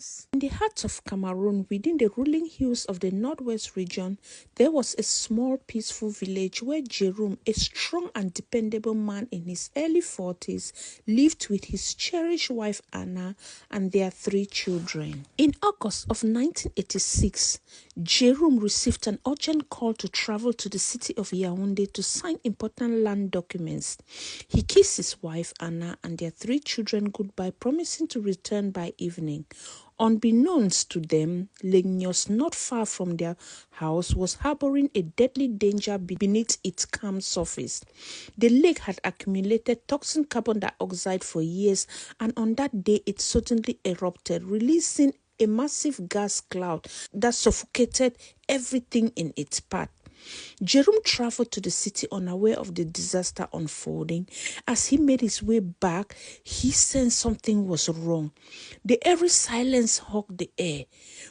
Nyos. In the heart of Cameroon, within the rolling hills of the northwest region, there was a small peaceful village where Jerome, a strong and dependable man in his early 40s, lived with his cherished wife Anna and their 3 children. In August of 1986, Jerome received an urgent call to travel to the city of Yaoundé to sign important land documents. He kissed his wife Anna and their 3 children goodbye, promising to return by evening. Unbeknownst to them, Nyos, not far from their house, was harboring a deadly danger beneath its calm surface. The lake had accumulated toxic carbon dioxide for years, and on that day it suddenly erupted, releasing a massive gas cloud that suffocated everything in its path. Jerome traveled to the city unaware of the disaster unfolding. As he made his way back, he sensed something was wrong. The eerie silence hugged the air.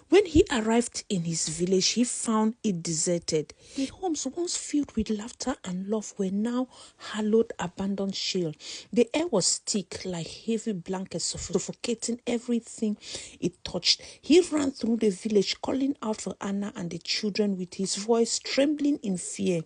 When he arrived in his village, he found it deserted. The homes once filled with laughter and love were now hallowed, abandoned shell. The air was thick like heavy blankets, suffocating everything it touched. He ran through the village, calling out for Anna and the children with his voice trembling in fear.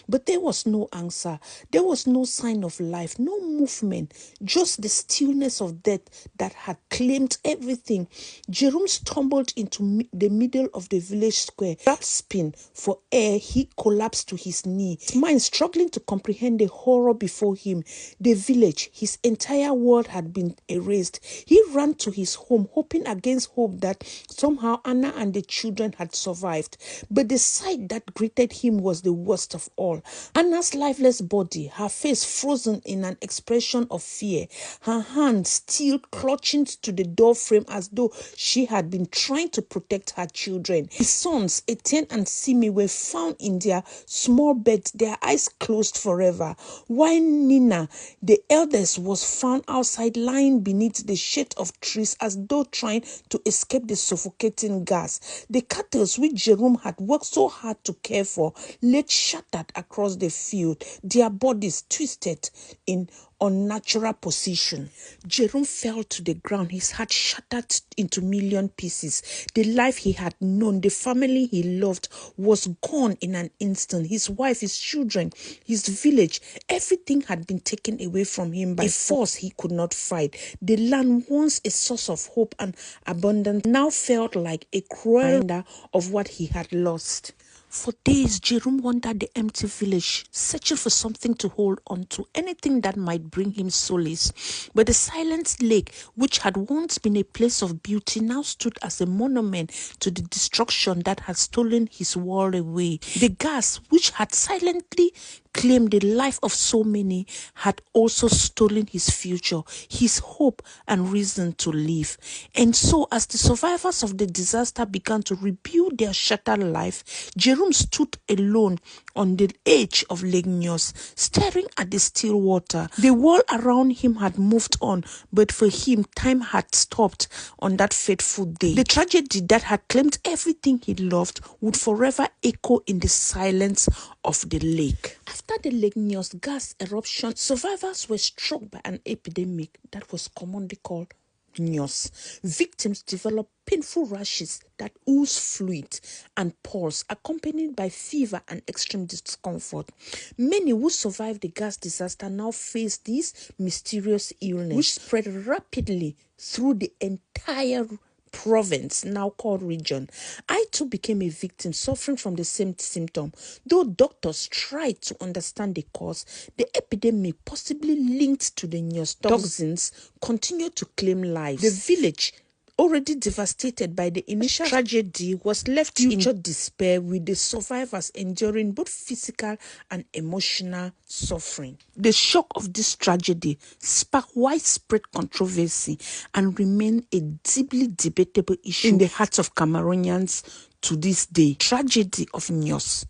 But there was no answer. There was no sign of life, no movement, just the stillness of death that had claimed everything. Jerome stumbled into the middle of the village square, gasping for air. He collapsed to his knee, his mind struggling to comprehend the horror before him. The village, his entire world, had been erased. He ran to his home, hoping against hope that somehow Anna and the children had survived. But the sight that greeted him was the worst of all. Anna's lifeless body, her face frozen in an expression of fear, her hand still clutching to the door frame as though she had been trying to protect her children. His sons, Etienne and Simi, were found in their small beds, their eyes closed forever, while Nina, the eldest, was found outside lying beneath the shade of trees as though trying to escape the suffocating gas. The cattle which Jerome had worked so hard to care for lay shattered across the field, their bodies twisted in unnatural position. Jerome fell to the ground, his heart shattered into million pieces. The life he had known, the family he loved, was gone in an instant. His wife, his children, his village, everything had been taken away from him by a force he could not fight. The land, once a source of hope and abundance, now felt like a cruel reminder of what he had lost. For days, Jerome wandered the empty village, searching for something to hold on to, anything that might bring him solace. But the silent lake, which had once been a place of beauty, now stood as a monument to the destruction that had stolen his world away. The gas, which had silently claimed the life of so many, had also stolen his future, his hope and reason to live. And so, as the survivors of the disaster began to rebuild their shattered life, Jerome stood alone on the edge of Lake Nyos, staring at the still water. The world around him had moved on, but for him, time had stopped on that fateful day. The tragedy that had claimed everything he loved would forever echo in the silence of the lake. After the Lake Nyos gas eruption, survivors were struck by an epidemic that was commonly called Nyos. Victims developed painful rashes that oozed fluid and pulse, accompanied by fever and extreme discomfort. Many who survived the gas disaster now faced this mysterious illness, which spread rapidly through the entire province, now called region. I too became a victim, suffering from the same symptom. Though doctors tried to understand the cause, the epidemic, possibly linked to the Nyos toxins, continued to claim lives. The village, already devastated by the initial tragedy, was left in despair, with the survivors enduring both physical and emotional suffering. The shock of this tragedy sparked widespread controversy and remained a deeply debatable issue in the hearts of Cameroonians to this day. Tragedy of Nyos,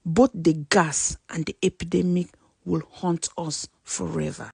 both the gas and the epidemic, will haunt us forever.